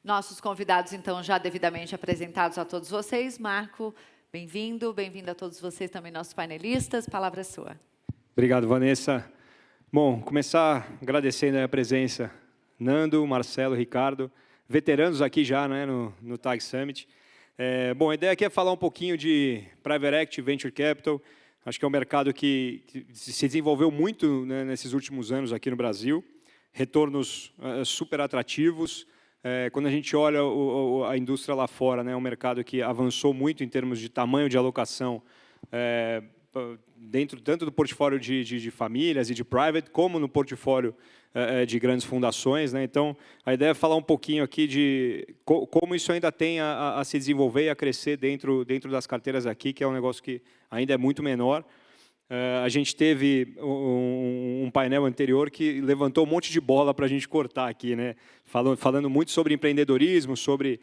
Nossos convidados, então, já devidamente apresentados a todos vocês. Marco, bem-vindo. Bem-vindo a todos vocês também, nossos panelistas. Palavra é sua. Obrigado, Vanessa. Bom, começar agradecendo a presença, Nando, Marcelo, Ricardo, veteranos aqui já, né, no TAG Summit. Bom, a ideia aqui é falar um pouquinho de Private Equity, Venture Capital. Acho que é um mercado que se desenvolveu muito, né, nesses últimos anos aqui no Brasil. Retornos super atrativos. Quando a gente olha a indústria lá fora, né, é um mercado que avançou muito em termos de tamanho de alocação, dentro tanto do portfólio de famílias e de private, como no portfólio de grandes fundações, né? Então, a ideia é falar um pouquinho aqui de como isso ainda tem a se desenvolver e a crescer dentro das carteiras aqui, que é um negócio que ainda é muito menor. A gente teve um painel anterior que levantou um monte de bola para a gente cortar aqui, né? Falando muito sobre empreendedorismo, sobre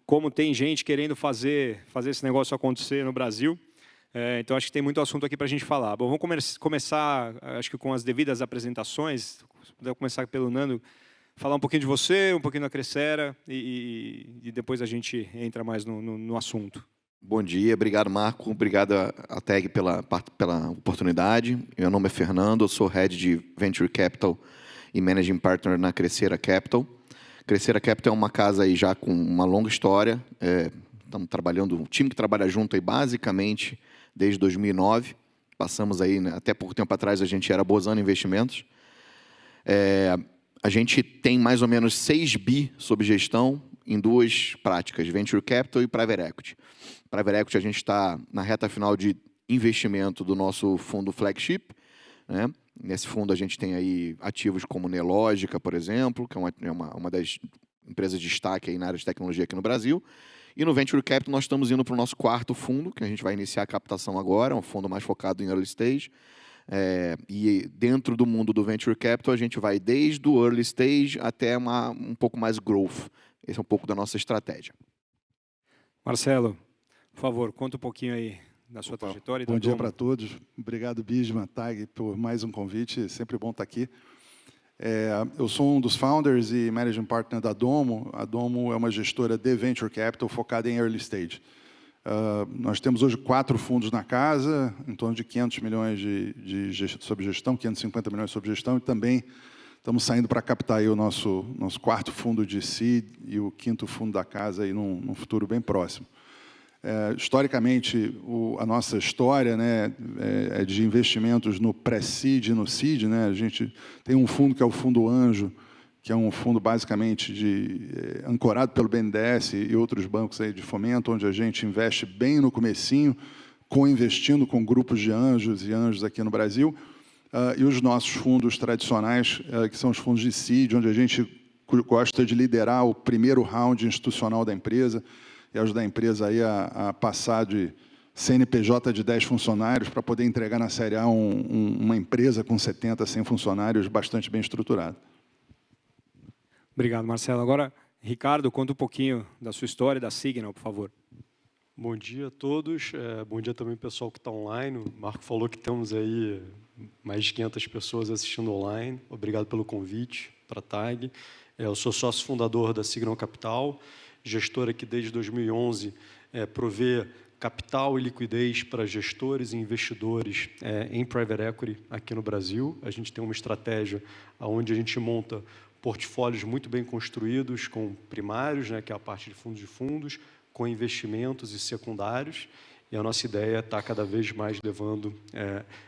como tem gente querendo fazer esse negócio acontecer no Brasil. Então, acho que tem muito assunto aqui para a gente falar. Bom, vamos começar, acho que com as devidas apresentações. Se puder começar pelo Nando, falar um pouquinho de você, um pouquinho da Crescera, e depois a gente entra mais no assunto. Bom dia, obrigado, Marco. Obrigado à TAG pela oportunidade. Meu nome é Fernando, eu sou Head de Venture Capital e Managing Partner na Crescera Capital. Crescera Capital é uma casa aí já com uma longa história. Estamos trabalhando, um time que trabalha junto aí basicamente desde 2009. Passamos aí, né, até pouco tempo atrás, a gente era Bozano Investimentos. A gente tem mais ou menos 6 bi sob gestão em duas práticas, Venture Capital e Private Equity. Private Equity, a gente está na reta final de investimento do nosso fundo flagship, né? Nesse fundo, a gente tem aí ativos como Nelogica, por exemplo, que é uma das empresas de destaque aí na área de tecnologia aqui no Brasil. E no Venture Capital, nós estamos indo para o nosso quarto fundo, que a gente vai iniciar a captação agora, um fundo mais focado em early stage. E dentro do mundo do Venture Capital, a gente vai desde o early stage até um pouco mais growth. Esse é um pouco da nossa estratégia. Marcelo, por favor, conta um pouquinho aí da sua trajetória. Bom dia para todos. Obrigado, Bisma, TAG, por mais um convite. Sempre bom estar aqui. Eu sou um dos founders e managing partner da Domo. A Domo é uma gestora de Venture Capital focada em early stage. Nós temos hoje 4 fundos na casa, em torno de 500 milhões sob gestão, 550 milhões sob gestão, e também estamos saindo para captar aí o nosso quarto fundo de seed e o 5º fundo da casa aí num futuro bem próximo. Historicamente, a nossa história, né, é de investimentos no pré-seed e no seed, né? A gente tem um fundo que é o Fundo Anjo, que é um fundo basicamente ancorado pelo BNDES e outros bancos aí de fomento, onde a gente investe bem no comecinho, co-investindo com grupos de anjos e anjos aqui no Brasil. E os nossos fundos tradicionais, que são os fundos de seed, onde a gente gosta de liderar o primeiro round institucional da empresa e ajudar a empresa aí a passar de CNPJ de 10 funcionários para poder entregar na Série A uma empresa com 70, 100 funcionários bastante bem estruturada. Obrigado, Marcelo. Agora, Ricardo, conta um pouquinho da sua história, da Signal, por favor. Bom dia a todos. Bom dia também pessoal que está online. O Marco falou que temos aí mais de 500 pessoas assistindo online. Obrigado pelo convite para a TAG. Eu sou sócio fundador da Signal Capital, gestora que desde 2011 provê capital e liquidez para gestores e investidores em private equity aqui no Brasil. A gente tem uma estratégia onde a gente monta portfólios muito bem construídos com primários, né, que é a parte de fundos, com investimentos e secundários. E a nossa ideia está cada vez mais levando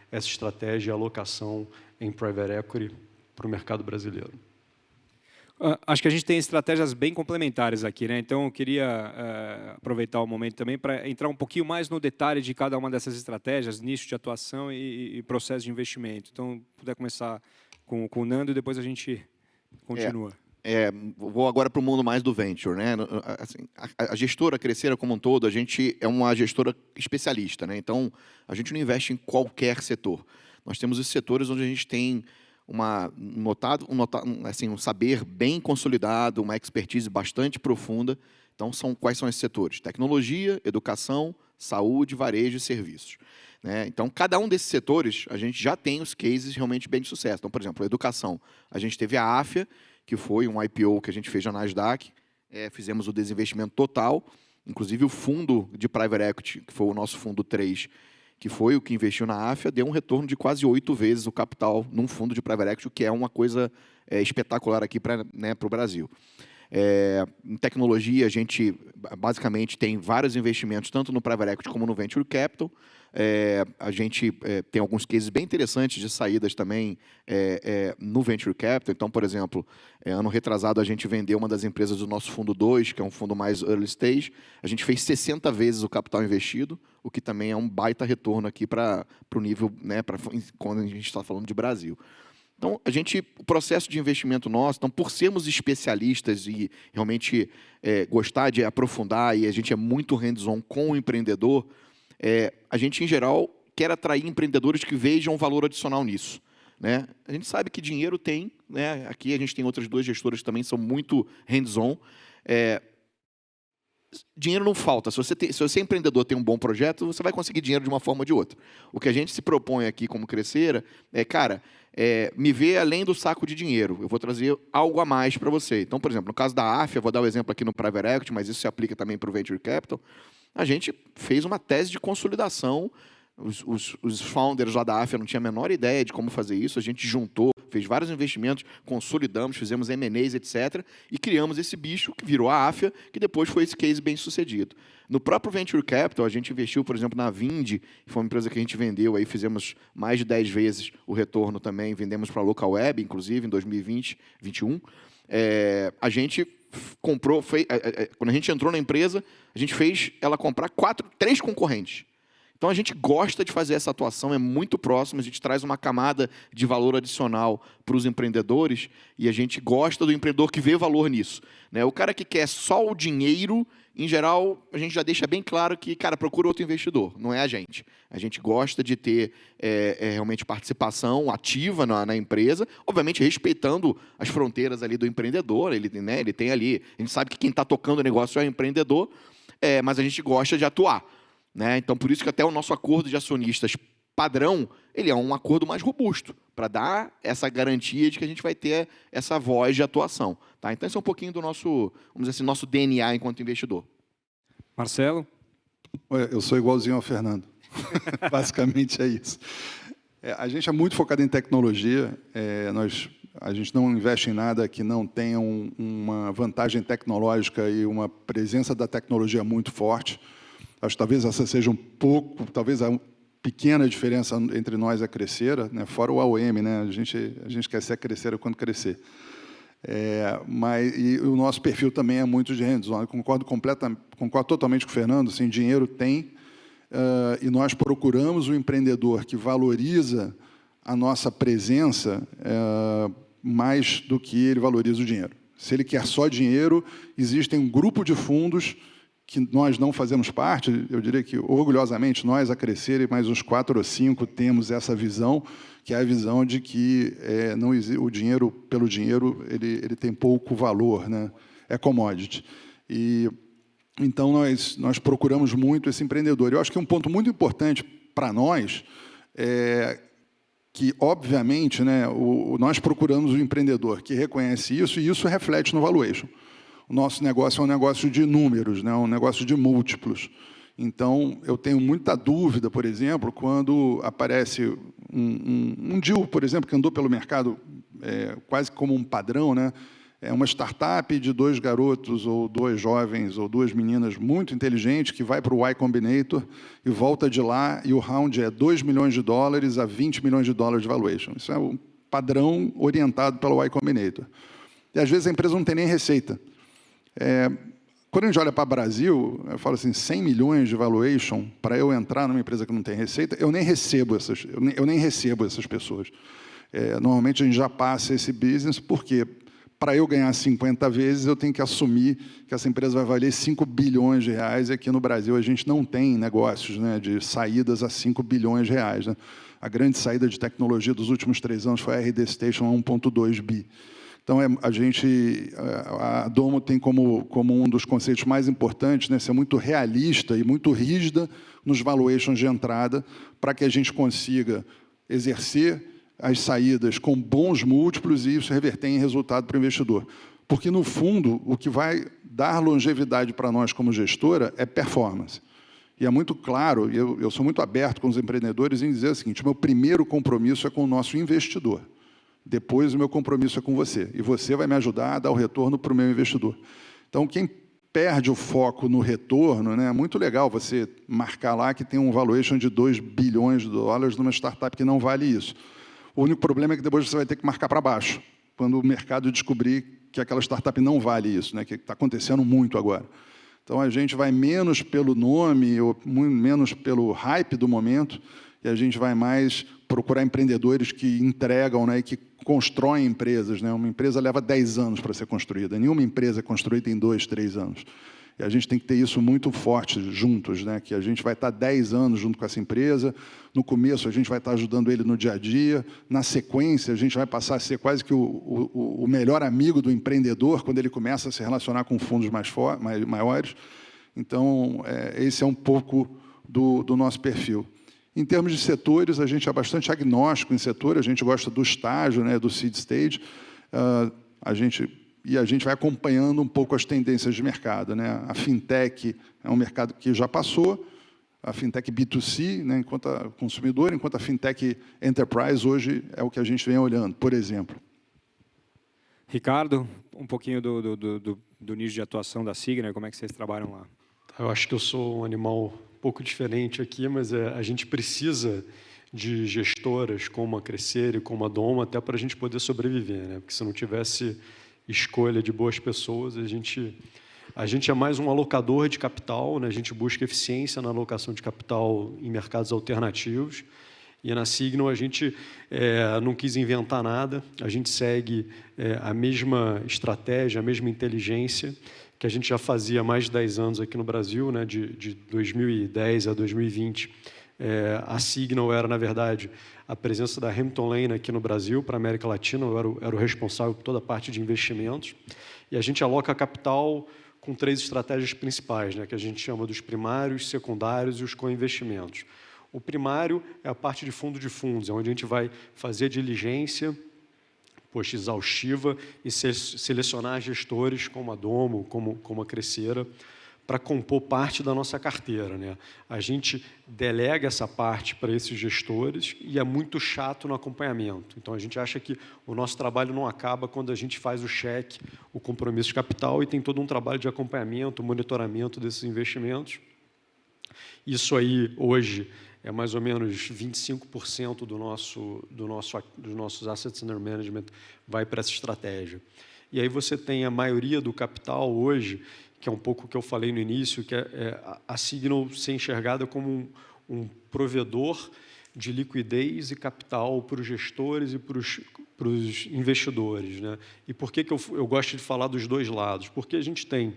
essa estratégia e alocação em private equity para o mercado brasileiro. Acho que a gente tem estratégias bem complementares aqui, né? Então, eu queria aproveitar o momento também para entrar um pouquinho mais no detalhe de cada uma dessas estratégias, nicho de atuação e processo de investimento. Então, puder começar com o Nando e depois a gente continua. Vou agora para o mundo mais do venture, né? Assim, a gestora Crescera como um todo, a gente é uma gestora especialista, né? Então, a gente não investe em qualquer setor. Nós temos os setores onde a gente tem um saber bem consolidado, uma expertise bastante profunda. Então, quais são esses setores? Tecnologia, educação, saúde, varejo e serviços. Né? Então, cada um desses setores, a gente já tem os cases realmente bem de sucesso. Então, por exemplo, a educação. A gente teve a Afya, que foi um IPO que a gente fez na Nasdaq. Fizemos o desinvestimento total, inclusive o fundo de Private Equity, que foi o nosso fundo 3, que foi o que investiu na Afya, deu um retorno de quase 8 vezes o capital num fundo de Private Equity, o que é uma coisa espetacular aqui para o Brasil. Em tecnologia, a gente basicamente tem vários investimentos, tanto no Private Equity como no Venture Capital. A gente tem alguns cases bem interessantes de saídas também no Venture Capital. Então, por exemplo, ano retrasado, a gente vendeu uma das empresas do nosso fundo 2, que é um fundo mais early stage. A gente fez 60 vezes o capital investido, o que também é um baita retorno aqui para o nível, quando a gente está falando de Brasil. Então, o processo de investimento nosso, então, por sermos especialistas e realmente gostar de aprofundar, e a gente é muito hands-on com o empreendedor, a gente, em geral, quer atrair empreendedores que vejam valor adicional nisso. Né? A gente sabe que dinheiro tem, né? Aqui a gente tem outras 2 gestoras que também são muito hands-on. Dinheiro não falta. Se você é empreendedor, tem um bom projeto, você vai conseguir dinheiro de uma forma ou de outra. O que a gente se propõe aqui como Crescera me ver além do saco de dinheiro. Eu vou trazer algo a mais para você. Então, por exemplo, no caso da Afya, vou dar o exemplo aqui no Private Equity, mas isso se aplica também para o Venture Capital, a gente fez uma tese de consolidação. Os founders lá da Afya não tinham a menor ideia de como fazer isso. A gente juntou, fez vários investimentos, consolidamos, fizemos M&As, etc. E criamos esse bicho que virou a Afya, que depois foi esse case bem sucedido. No próprio Venture Capital, a gente investiu, por exemplo, na Vind, que foi uma empresa que a gente vendeu, aí fizemos mais de 10 vezes o retorno também, vendemos para a Local Web, inclusive, em 2020, 2021. A gente comprou, quando a gente entrou na empresa, a gente fez ela comprar 3 concorrentes. Então, a gente gosta de fazer essa atuação, é muito próximo, a gente traz uma camada de valor adicional para os empreendedores e a gente gosta do empreendedor que vê valor nisso. Né? O cara que quer só o dinheiro, em geral, a gente já deixa bem claro que, cara, procura outro investidor, não é a gente. A gente gosta de ter realmente participação ativa na empresa, obviamente respeitando as fronteiras ali do empreendedor, ele tem ali, a gente sabe que quem está tocando o negócio é o empreendedor, mas a gente gosta de atuar. Né? Então, por isso que até o nosso acordo de acionistas padrão, ele é um acordo mais robusto, para dar essa garantia de que a gente vai ter essa voz de atuação. Tá? Então, esse é um pouquinho do nosso, vamos dizer assim, nosso DNA enquanto investidor. Marcelo? Eu sou igualzinho ao Fernando. Basicamente é isso. A gente é muito focado em tecnologia. A gente não investe em nada que não tenha uma vantagem tecnológica e uma presença da tecnologia muito forte. Acho que talvez essa seja talvez a pequena diferença entre nós e a Crescera, né? Fora o AOM, né? A gente quer ser a Crescera quando crescer. E o nosso perfil também é muito de hands-on. Concordo totalmente com o Fernando, assim, dinheiro tem, e nós procuramos o empreendedor que valoriza a nossa presença mais do que ele valoriza o dinheiro. Se ele quer só dinheiro, existe um grupo de fundos que nós não fazemos parte. Eu diria que, orgulhosamente, nós, a Crescera, e mais uns 4 ou 5, temos essa visão, que é a visão de que o dinheiro, pelo dinheiro, ele tem pouco valor, né? É commodity. Então, nós procuramos muito esse empreendedor. Eu acho que um ponto muito importante para nós é que, obviamente, né, nós procuramos o empreendedor que reconhece isso, e isso reflete no valuation. O nosso negócio é um negócio de números, né? Um negócio de múltiplos. Então, eu tenho muita dúvida, por exemplo, quando aparece um deal, por exemplo, que andou pelo mercado quase como um padrão, né? É uma startup de 2 garotos, ou 2 jovens, ou 2 meninas muito inteligentes, que vai para o Y Combinator e volta de lá, e o round é $2 milhões a $20 milhões de valuation. Isso é um padrão orientado pelo Y Combinator. E, às vezes, a empresa não tem nem receita. Quando a gente olha para o Brasil, eu falo assim, 100 milhões de valuation, para eu entrar numa empresa que não tem receita, eu nem recebo essas pessoas. Normalmente, a gente já passa esse business, porque para eu ganhar 50 vezes, eu tenho que assumir que essa empresa vai valer 5 bilhões de reais, e aqui no Brasil a gente não tem negócios, né, de saídas a 5 bilhões de reais. Né? A grande saída de tecnologia dos últimos 3 anos foi a RD Station, a 1,2 bi. Então, a Domo tem como um dos conceitos mais importantes, né, ser muito realista e muito rígida nos valuations de entrada, para que a gente consiga exercer as saídas com bons múltiplos e isso reverter em resultado para o investidor. Porque, no fundo, o que vai dar longevidade para nós como gestora é performance. E é muito claro, e eu sou muito aberto com os empreendedores em dizer o seguinte: o meu primeiro compromisso é com o nosso investidor. Depois, o meu compromisso é com você. E você vai me ajudar a dar o retorno para o meu investidor. Então, quem perde o foco no retorno, né, é muito legal você marcar lá que tem um valuation de 2 bilhões de dólares numa startup que não vale isso. O único problema é que depois você vai ter que marcar para baixo, quando o mercado descobrir que aquela startup não vale isso, né, que está acontecendo muito agora. Então, a gente vai menos pelo nome, ou menos pelo hype do momento, e a gente vai mais procurar empreendedores que entregam, né, e que constroem empresas. Né? Uma empresa leva 10 anos para ser construída. Nenhuma empresa é construída em 2, 3 anos. E a gente tem que ter isso muito forte juntos, né? Que a gente vai estar 10 anos junto com essa empresa. No começo, a gente vai estar ajudando ele no dia a dia. Na sequência, a gente vai passar a ser quase que o melhor amigo do empreendedor quando ele começa a se relacionar com fundos maiores. Então, esse é um pouco do nosso perfil. Em termos de setores, a gente é bastante agnóstico em setor. A gente gosta do estágio, né, do seed stage. A gente vai acompanhando um pouco as tendências de mercado. Né? A fintech é um mercado que já passou, a fintech B2C, né, enquanto a consumidor, enquanto a fintech enterprise hoje é o que a gente vem olhando, por exemplo. Ricardo, um pouquinho do nicho de atuação da Signal, como é que vocês trabalham lá? Eu acho que eu sou um animal um pouco diferente aqui, mas a gente precisa de gestoras como a Crescer e como a Doma até para a gente poder sobreviver, né? Porque se não tivesse escolha de boas pessoas, a gente é mais um alocador de capital, né? A gente busca eficiência na alocação de capital em mercados alternativos. E na Signal a gente não quis inventar nada, a gente segue a mesma estratégia, a mesma inteligência que a gente já fazia há mais de 10 anos aqui no Brasil, né? De 2010 a 2020. A Signal era, na verdade, a presença da Hamilton Lane aqui no Brasil, para a América Latina. Eu era o responsável por toda a parte de investimentos. E a gente aloca capital com 3 estratégias principais, né, que a gente chama dos primários, secundários e os co-investimentos. O primário é a parte de fundo de fundos, é onde a gente vai fazer a diligência exaustiva e selecionar gestores como a Domo, como a Crescera, para compor parte da nossa carteira, né? A gente delega essa parte para esses gestores e é muito chato no acompanhamento. Então, a gente acha que o nosso trabalho não acaba quando a gente faz o cheque, o compromisso de capital, e tem todo um trabalho de acompanhamento, monitoramento desses investimentos. Isso aí, hoje, é mais ou menos 25% dos nossos assets under management vai para essa estratégia. E aí você tem a maioria do capital hoje, que é um pouco o que eu falei no início, que é a Signal ser enxergada como um provedor de liquidez e capital para os gestores e para os investidores, né? E por que eu gosto de falar dos dois lados? Porque a gente tem,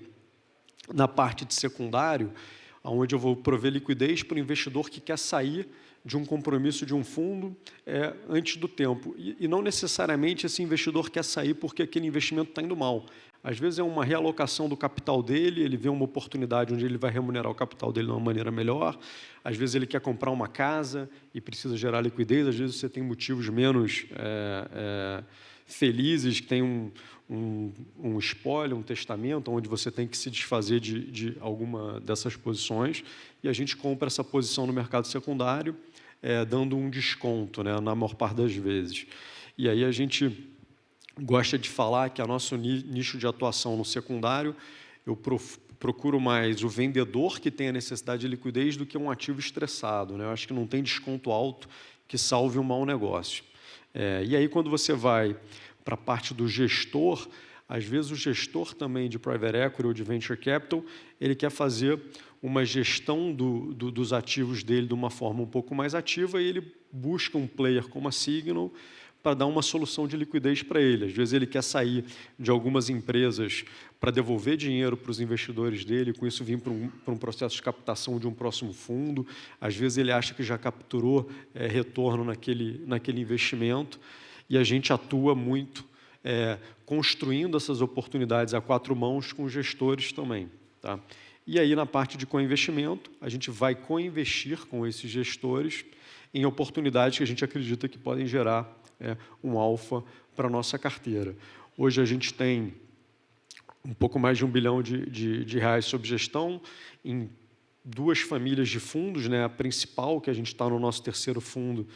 na parte de secundário, onde eu vou prover liquidez para o investidor que quer sair de um compromisso de um fundo antes do tempo. E não necessariamente esse investidor quer sair porque aquele investimento está indo mal. Às vezes é uma realocação do capital dele, ele vê uma oportunidade onde ele vai remunerar o capital dele de uma maneira melhor. Às vezes ele quer comprar uma casa e precisa gerar liquidez. Às vezes você tem motivos menos felizes, que tem um espólio, um testamento, onde você tem que se desfazer de alguma dessas posições, e a gente compra essa posição no mercado secundário, dando um desconto, né, na maior parte das vezes. E aí a gente gosta de falar que o nosso nicho de atuação no secundário, eu procuro mais o vendedor que tem a necessidade de liquidez do que um ativo estressado, né? Eu acho que não tem desconto alto que salve um mau negócio. E aí, quando você vai para a parte do gestor, às vezes o gestor também de private equity ou de venture capital, ele quer fazer uma gestão dos ativos dele de uma forma um pouco mais ativa e ele busca um player como a Signal para dar uma solução de liquidez para ele. Às vezes ele quer sair de algumas empresas para devolver dinheiro para os investidores dele, com isso vir para um processo de captação de um próximo fundo. Às vezes ele acha que já capturou retorno naquele investimento, e a gente atua muito construindo essas oportunidades a 4 mãos com os gestores também. Tá? E aí, na parte de co-investimento, a gente vai co-investir com esses gestores em oportunidades que a gente acredita que podem gerar um alfa para a nossa carteira. Hoje a gente tem um pouco mais de R$1 bilhão de reais sob gestão em 2 famílias de fundos, né? A principal, que a gente está no nosso terceiro fundo,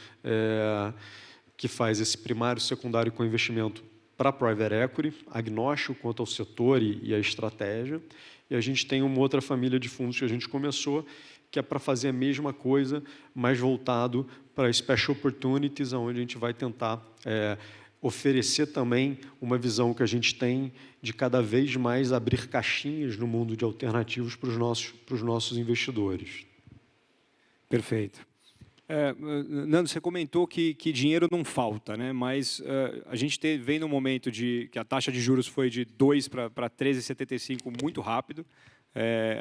que faz esse primário, secundário com investimento para private equity, agnóstico quanto ao setor e a estratégia. E a gente tem uma outra família de fundos que a gente começou, que é para fazer a mesma coisa, mas voltado para special opportunities, onde a gente vai tentar oferecer também uma visão que a gente tem de cada vez mais abrir caixinhas no mundo de alternativos para os nossos investidores. Perfeito. Nando, você comentou que dinheiro não falta, né? Mas a gente vem num momento que a taxa de juros foi de 2 para 13,75 muito rápido.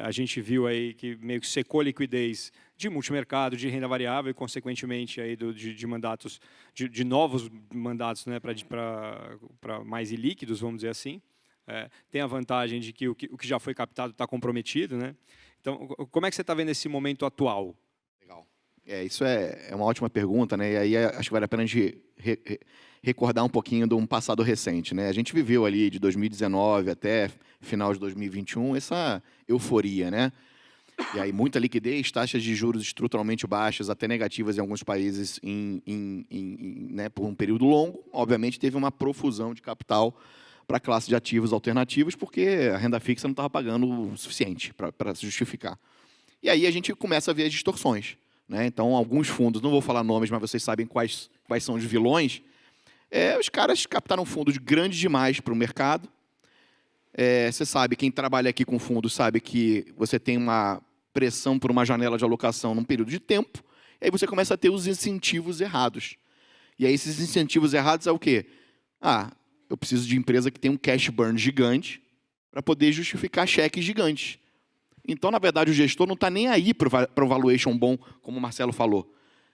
A gente viu aí que meio que secou a liquidez de multimercado, de renda variável e, consequentemente, aí de mandatos, de novos mandatos, né, para mais ilíquidos, vamos dizer assim. Tem a vantagem de que o que já foi captado está comprometido, né? Então, como é que você está vendo esse momento atual? Legal. Isso é uma ótima pergunta, né? E aí acho que vale a pena a gente recordar um pouquinho de um passado recente, né? A gente viveu ali de 2019 até final de 2021 essa euforia, né? E aí muita liquidez, taxas de juros estruturalmente baixas, até negativas em alguns países né, por um período longo. Obviamente teve uma profusão de capital para a classe de ativos alternativos, porque a renda fixa não estava pagando o suficiente para se justificar. E aí a gente começa a ver as distorções, né? Então, alguns fundos, não vou falar nomes, mas vocês sabem quais são os vilões. Os caras captaram fundos grandes demais para o mercado. Você sabe, quem trabalha aqui com fundos sabe que você tem uma pressão por uma janela de alocação num período de tempo, e aí você começa a ter os incentivos errados. E aí esses incentivos errados é o quê? Eu preciso de empresa que tem um cash burn gigante para poder justificar cheques gigantes. Então, na verdade, o gestor não está nem aí para o valuation bom, como o Marcelo falou.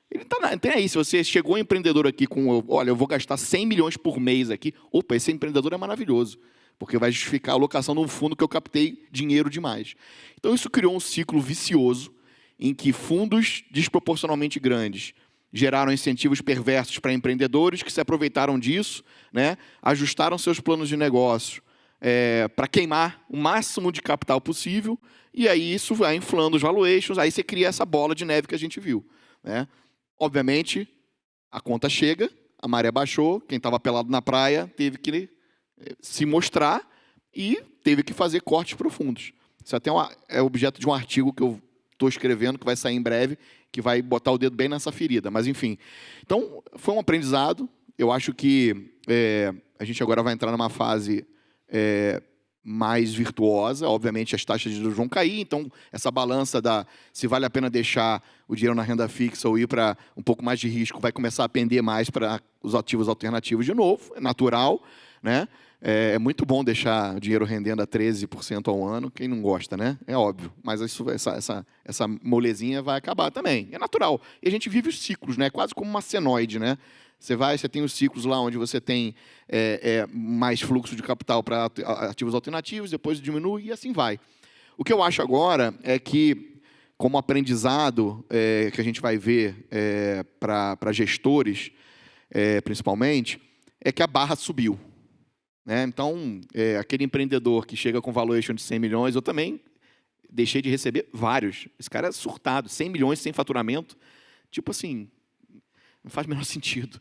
Ele não tem aí. Se você chegou empreendedor aqui com, olha, eu vou gastar 100 milhões por mês aqui, opa, esse empreendedor é maravilhoso, porque vai justificar a alocação de um fundo que eu captei dinheiro demais. Então, isso criou um ciclo vicioso em que fundos desproporcionalmente grandes geraram incentivos perversos para empreendedores que se aproveitaram disso, né, ajustaram seus planos de negócio para queimar o máximo de capital possível, e aí isso vai inflando os valuations, aí você cria essa bola de neve que a gente viu, né? Obviamente, a conta chega, a maré baixou, quem estava pelado na praia teve que se mostrar e teve que fazer cortes profundos. Isso até é objeto de um artigo que eu estou escrevendo, que vai sair em breve, que vai botar o dedo bem nessa ferida. Mas, enfim. Então, foi um aprendizado. Eu acho que a gente agora vai entrar numa fase mais virtuosa. Obviamente, as taxas de juros vão cair. Então, essa balança se vale a pena deixar o dinheiro na renda fixa ou ir para um pouco mais de risco, vai começar a pender mais para os ativos alternativos de novo. É natural, né? É muito bom deixar o dinheiro rendendo a 13% ao ano. Quem não gosta, né? É óbvio. Mas essa molezinha vai acabar também. É natural. E a gente vive os ciclos, né? Quase como uma senoide, né? Você tem os ciclos lá onde você tem mais fluxo de capital para ativos alternativos, depois diminui e assim vai. O que eu acho agora é que, como aprendizado que a gente vai ver para gestores, principalmente, é que a barra subiu. Né? Então, aquele empreendedor que chega com valuation de 100 milhões, eu também deixei de receber vários. Esse cara é surtado, 100 milhões sem faturamento. Tipo assim, não faz o menor sentido.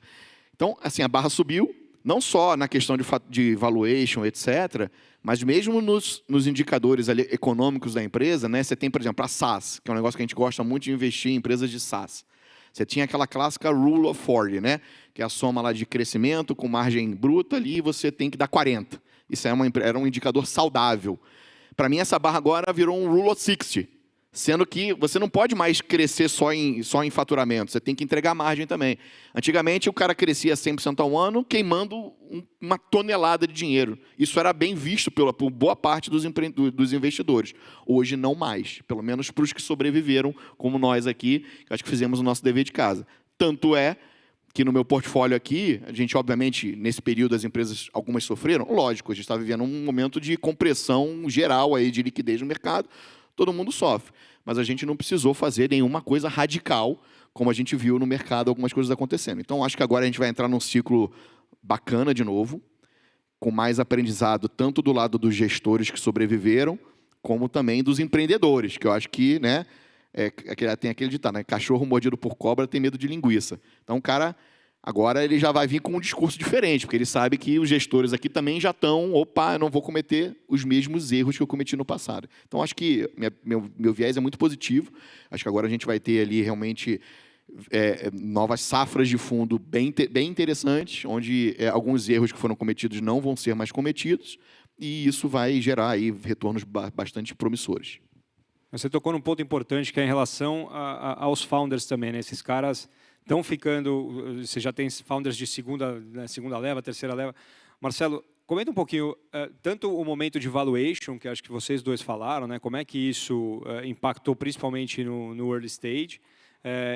Então, assim, a barra subiu, não só na questão de valuation, etc., mas mesmo nos indicadores ali econômicos da empresa, né? Você tem, por exemplo, a SaaS, que é um negócio que a gente gosta muito de investir em empresas de SaaS. Você tinha aquela clássica Rule of 40, né? Que é a soma lá de crescimento com margem bruta ali, e você tem que dar 40. Isso era um indicador saudável. Para mim, essa barra agora virou um Rule of 60, sendo que você não pode mais crescer só em faturamento, você tem que entregar margem também. Antigamente, o cara crescia 100% ao ano, queimando uma tonelada de dinheiro. Isso era bem visto por boa parte dos investidores. Hoje, não mais. Pelo menos para os que sobreviveram, como nós aqui, que acho que fizemos o nosso dever de casa. Tanto é que no meu portfólio aqui, a gente, obviamente, nesse período, as empresas, algumas sofreram. Lógico, a gente está vivendo um momento de compressão geral aí de liquidez no mercado. Todo mundo sofre. Mas a gente não precisou fazer nenhuma coisa radical, como a gente viu no mercado algumas coisas acontecendo. Então, acho que agora a gente vai entrar num ciclo bacana de novo, com mais aprendizado, tanto do lado dos gestores que sobreviveram, como também dos empreendedores, que eu acho que, né, tem aquele ditado, né, cachorro mordido por cobra tem medo de linguiça. Então, o cara, agora ele já vai vir com um discurso diferente, porque ele sabe que os gestores aqui também já estão, opa, eu não vou cometer os mesmos erros que eu cometi no passado. Então, acho que meu viés é muito positivo. Acho que agora a gente vai ter ali realmente novas safras de fundo bem interessantes, onde alguns erros que foram cometidos não vão ser mais cometidos, e isso vai gerar aí retornos bastante promissores. Você tocou num ponto importante, que é em relação aos founders também, né? Esses caras estão ficando... Você já tem founders de segunda leva, terceira leva. Marcelo, comenta um pouquinho, tanto o momento de valuation, que acho que vocês dois falaram, né? Como é que isso impactou principalmente no early stage,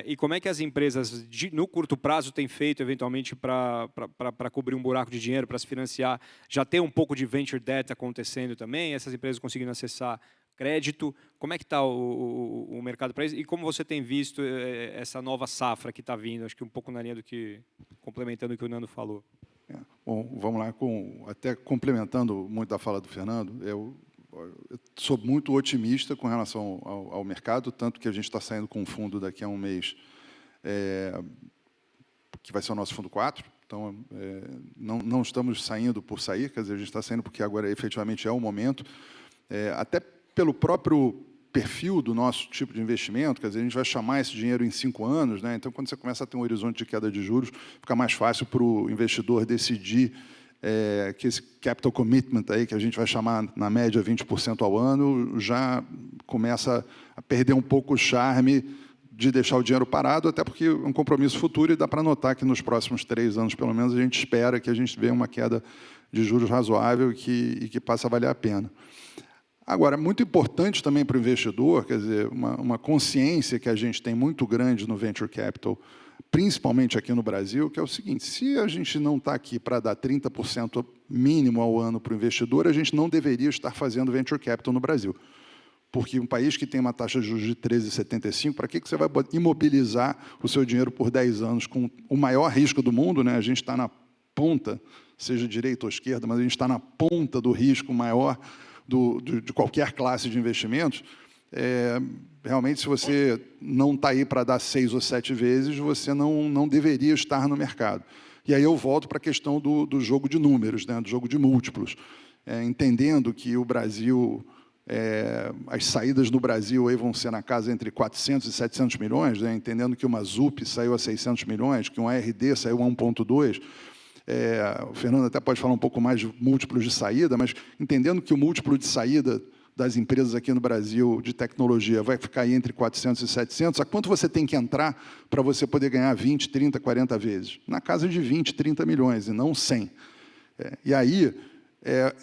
e como é que as empresas, no curto prazo, têm feito, eventualmente, para cobrir um buraco de dinheiro, para se financiar? Já tem um pouco de venture debt acontecendo também? Essas empresas conseguindo acessar crédito? Como é que está o mercado para isso? E como você tem visto essa nova safra que está vindo? Acho que um pouco na linha complementando o que o Nando falou. Bom, vamos lá, até complementando muito da fala do Fernando, eu sou muito otimista com relação ao mercado, tanto que a gente está saindo com um fundo daqui a um mês, que vai ser o nosso fundo 4. Então, não estamos saindo por sair, quer dizer, a gente está saindo porque agora efetivamente é o momento, até pelo próprio perfil do nosso tipo de investimento, quer dizer, a gente vai chamar esse dinheiro em 5 anos, né? Então, quando você começa a ter um horizonte de queda de juros, fica mais fácil para o investidor decidir que esse capital commitment aí, que a gente vai chamar na média 20% ao ano, já começa a perder um pouco o charme de deixar o dinheiro parado, até porque é um compromisso futuro, e dá para notar que nos próximos 3 anos, pelo menos, a gente espera que a gente veja uma queda de juros razoável e que passe a valer a pena. Agora, muito importante também para o investidor, quer dizer, uma consciência que a gente tem muito grande no Venture Capital, principalmente aqui no Brasil, que é o seguinte: se a gente não está aqui para dar 30% mínimo ao ano para o investidor, a gente não deveria estar fazendo Venture Capital no Brasil. Porque um país que tem uma taxa de juros de 13,75, para que você vai imobilizar o seu dinheiro por 10 anos com o maior risco do mundo, né? A gente está na ponta, seja direita ou esquerda, mas a gente está na ponta do risco maior de qualquer classe de investimentos. Realmente, se você não está aí para dar 6 ou 7 vezes, você não deveria estar no mercado. E aí eu volto para a questão do jogo de números, né, do jogo de múltiplos. Entendendo que o Brasil, as saídas no Brasil aí vão ser na casa entre 400 e 700 milhões, né, entendendo que uma ZUP saiu a 600 milhões, que um ARD saiu a 1,2. O Fernando até pode falar um pouco mais de múltiplos de saída, mas entendendo que o múltiplo de saída das empresas aqui no Brasil de tecnologia vai ficar aí entre 400 e 700, a quanto você tem que entrar para você poder ganhar 20, 30, 40 vezes? Na casa de 20, 30 milhões, e não 100. E aí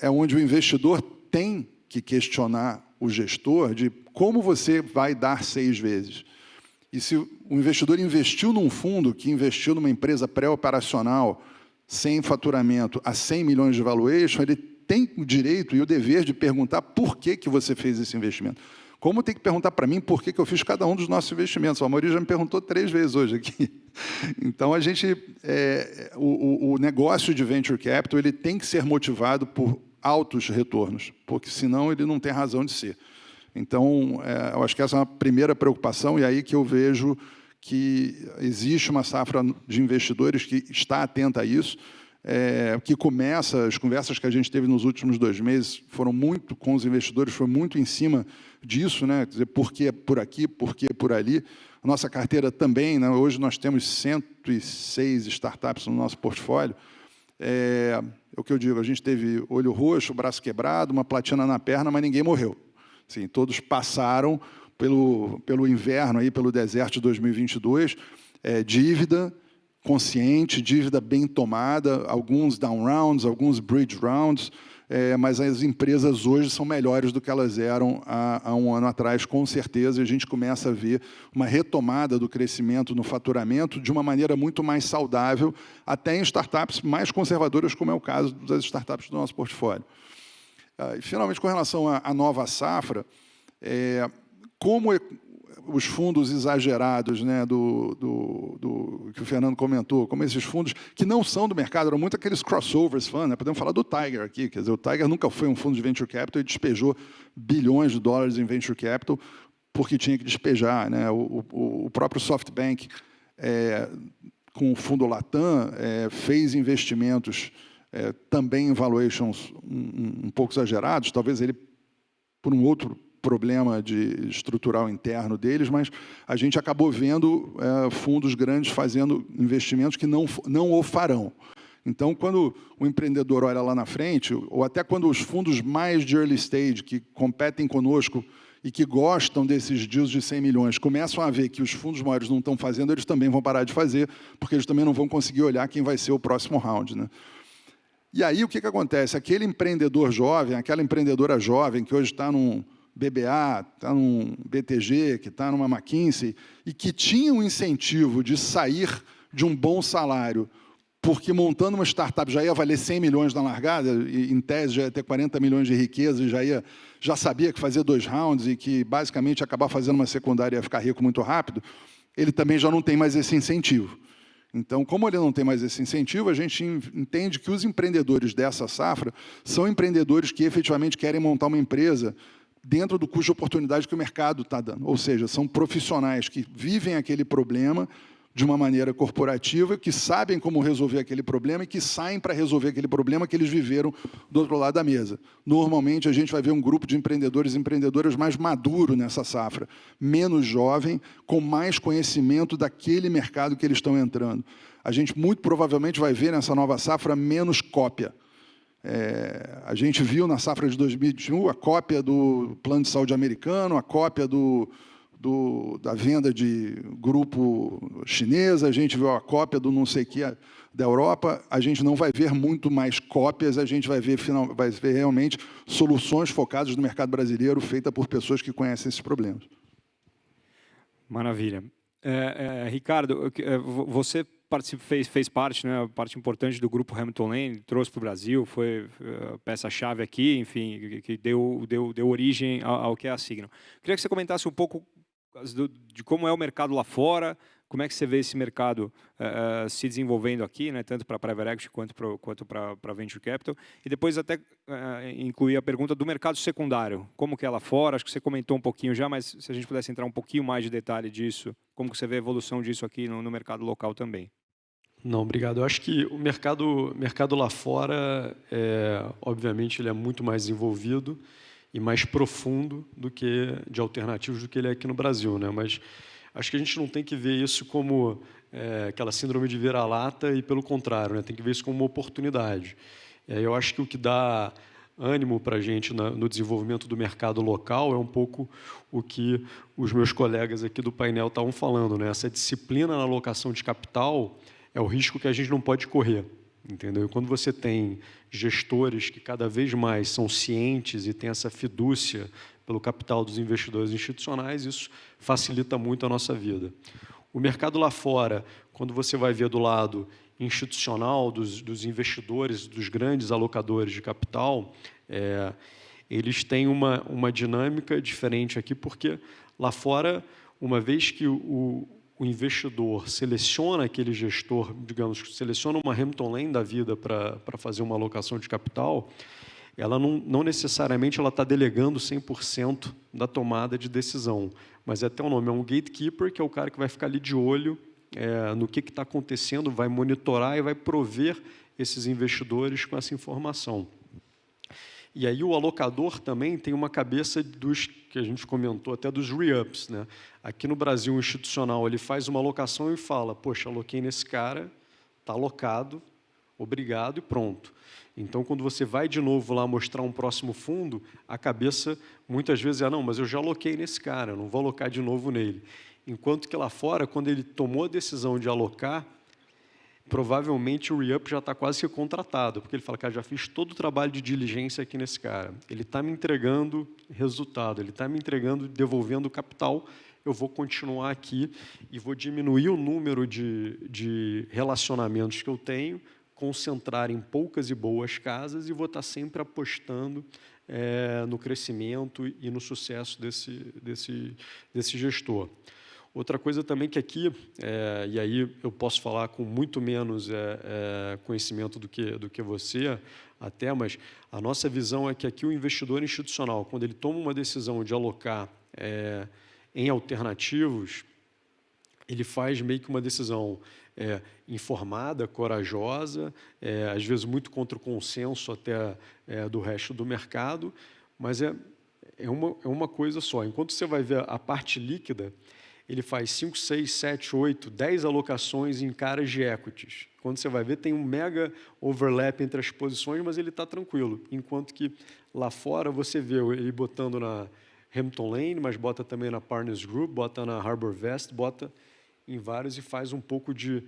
é onde o investidor tem que questionar o gestor de como você vai dar 6 vezes. E se o investidor investiu num fundo que investiu numa empresa pré-operacional sem faturamento a 100 milhões de valuation, ele tem o direito e o dever de perguntar por que você fez esse investimento. Como tem que perguntar para mim por que eu fiz cada um dos nossos investimentos. O Amaury já me perguntou 3 vezes hoje aqui. Então, o negócio de Venture Capital ele tem que ser motivado por altos retornos, porque senão ele não tem razão de ser. Então, eu acho que essa é uma primeira preocupação, e aí que eu vejo que existe uma safra de investidores que está atenta a isso, que começa, as conversas que a gente teve nos últimos 2 meses foram muito, com os investidores, foi muito em cima disso, né? Quer dizer, por que por aqui, por que por ali. A nossa carteira também, né? Hoje nós temos 106 startups no nosso portfólio. É o que eu digo, a gente teve olho roxo, braço quebrado, uma platina na perna, mas ninguém morreu. Assim, todos passaram pelo inverno, aí, pelo deserto de 2022, dívida consciente, dívida bem tomada, alguns down rounds, alguns bridge rounds, mas as empresas hoje são melhores do que elas eram há um ano atrás, com certeza, e a gente começa a ver uma retomada do crescimento no faturamento de uma maneira muito mais saudável, até em startups mais conservadoras, como é o caso das startups do nosso portfólio. E, finalmente, com relação à nova safra, como os fundos exagerados, né, que o Fernando comentou, como esses fundos que não são do mercado, eram muito aqueles crossovers fund, né? Podemos falar do Tiger aqui, quer dizer, o Tiger nunca foi um fundo de venture capital e despejou bilhões de dólares em venture capital porque tinha que despejar, né? O próprio SoftBank, com o fundo Latam, fez investimentos também em valuations um pouco exagerados, talvez ele por um outro problema estrutural interno deles, mas a gente acabou vendo fundos grandes fazendo investimentos que não o farão. Então, quando o empreendedor olha lá na frente, ou até quando os fundos mais de early stage, que competem conosco e que gostam desses deals de 100 milhões, começam a ver que os fundos maiores não estão fazendo, eles também vão parar de fazer, porque eles também não vão conseguir olhar quem vai ser o próximo round, né? E aí, o que acontece? Aquele empreendedor jovem, aquela empreendedora jovem que hoje está num BBA, está num BTG, que está numa McKinsey, e que tinha um incentivo de sair de um bom salário, porque montando uma startup já ia valer 100 milhões na largada, e em tese já ia ter 40 milhões de riqueza, e já sabia que fazia 2 rounds e que basicamente acabar fazendo uma secundária ia ficar rico muito rápido, ele também já não tem mais esse incentivo. Então, como ele não tem mais esse incentivo, a gente entende que os empreendedores dessa safra são empreendedores que efetivamente querem montar uma empresa dentro do custo de oportunidade que o mercado está dando. Ou seja, são profissionais que vivem aquele problema de uma maneira corporativa, que sabem como resolver aquele problema e que saem para resolver aquele problema que eles viveram do outro lado da mesa. Normalmente, a gente vai ver um grupo de empreendedores e empreendedoras mais maduro nessa safra, menos jovem, com mais conhecimento daquele mercado que eles estão entrando. A gente, muito provavelmente, vai ver nessa nova safra menos cópia. A gente viu na safra de 2021 a cópia do plano de saúde americano, a cópia da venda de grupo chinesa, a gente viu a cópia do não sei o que da Europa, a gente não vai ver muito mais cópias, a gente vai ver realmente soluções focadas no mercado brasileiro, feitas por pessoas que conhecem esses problemas. Maravilha. Ricardo, você fez parte, né, parte importante do grupo Hamilton Lane, trouxe para o Brasil, foi peça-chave aqui, enfim, que deu origem ao que é a Signum. Queria que você comentasse um pouco de como é o mercado lá fora, como é que você vê esse mercado se desenvolvendo aqui, né, tanto para Private Equity quanto para Venture Capital, e depois até incluir a pergunta do mercado secundário, como que é lá fora, acho que você comentou um pouquinho já, mas se a gente pudesse entrar um pouquinho mais de detalhe disso, como que você vê a evolução disso aqui no mercado local também. Não, obrigado. Eu acho que o mercado lá fora, obviamente, ele é muito mais desenvolvido e mais profundo de alternativos do que ele é aqui no Brasil, né? Mas acho que a gente não tem que ver isso como aquela síndrome de vira-lata e, pelo contrário, né? Tem que ver isso como uma oportunidade. Eu acho que o que dá ânimo para a gente no desenvolvimento do mercado local é um pouco o que os meus colegas aqui do painel estavam falando, né? Essa disciplina na alocação de capital é o risco que a gente não pode correr, entendeu? E quando você tem gestores que cada vez mais são cientes e têm essa fidúcia pelo capital dos investidores institucionais, isso facilita muito a nossa vida. O mercado lá fora, quando você vai ver do lado institucional, dos investidores, dos grandes alocadores de capital, eles têm uma dinâmica diferente aqui, porque lá fora, uma vez que o investidor seleciona aquele gestor, digamos, seleciona uma Hamilton Lane da vida para fazer uma alocação de capital, ela não necessariamente ela está delegando 100% da tomada de decisão, mas até o nome é um gatekeeper, que é o cara que vai ficar ali de olho no que está acontecendo, vai monitorar e vai prover esses investidores com essa informação. E aí o alocador também tem uma cabeça dos que a gente comentou, até dos re-ups, né? Aqui no Brasil, o institucional ele faz uma alocação e fala, poxa, aloquei nesse cara, está alocado, obrigado e pronto. Então, quando você vai de novo lá mostrar um próximo fundo, a cabeça muitas vezes não, mas eu já aloquei nesse cara, eu não vou alocar de novo nele. Enquanto que lá fora, quando ele tomou a decisão de alocar, provavelmente o re-up já está quase que contratado, porque ele fala, cara, já fiz todo o trabalho de diligência aqui nesse cara, ele está me entregando resultado, ele está me entregando, devolvendo capital, eu vou continuar aqui e vou diminuir o número de relacionamentos que eu tenho, concentrar em poucas e boas casas e vou estar sempre apostando no crescimento e no sucesso desse gestor. Outra coisa também que aqui, e aí eu posso falar com muito menos conhecimento do que você até, mas a nossa visão é que aqui o investidor institucional, quando ele toma uma decisão de alocar em alternativos, ele faz meio que uma decisão informada, corajosa, às vezes muito contra o consenso até do resto do mercado, mas é uma coisa só. Enquanto você vai ver a parte líquida, ele faz 5, 6, 7, 8, 10 alocações em caras de equities. Quando você vai ver, tem um mega overlap entre as posições, mas ele está tranquilo. Enquanto que lá fora você vê ele botando na Hamilton Lane, mas bota também na Partners Group, bota na Harbor Vest, bota em vários e faz um pouco de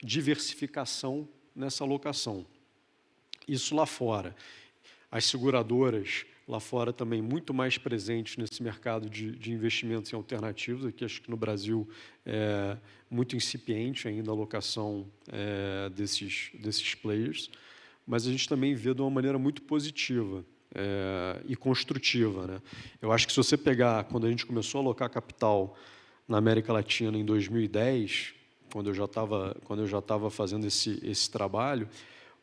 diversificação nessa alocação. Isso lá fora. As seguradoras lá fora também muito mais presentes nesse mercado de investimentos em alternativos. Aqui acho que no Brasil é muito incipiente ainda a alocação desses players, mas a gente também vê de uma maneira muito positiva e construtiva, né? Eu acho que se você pegar, quando a gente começou a alocar capital na América Latina em 2010, quando eu já estava fazendo esse trabalho,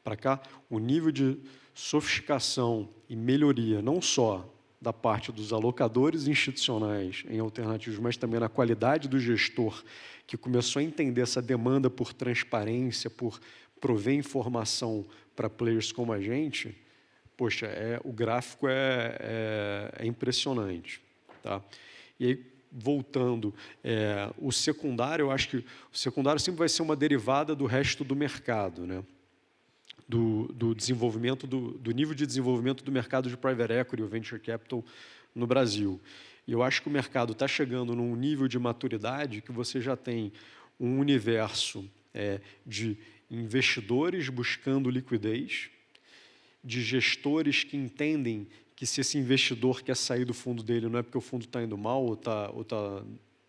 para cá, o nível de sofisticação e melhoria, não só da parte dos alocadores institucionais em alternativos, mas também na qualidade do gestor, que começou a entender essa demanda por transparência, por prover informação para players como a gente, poxa, o gráfico é impressionante. Tá? E aí, voltando, o secundário, eu acho que o secundário sempre vai ser uma derivada do resto do mercado, né? Do desenvolvimento, do nível de desenvolvimento do mercado de private equity, o venture capital no Brasil. E eu acho que o mercado está chegando num nível de maturidade que você já tem um universo de investidores buscando liquidez, de gestores que entendem que se esse investidor quer sair do fundo dele, não é porque o fundo está indo mal ou está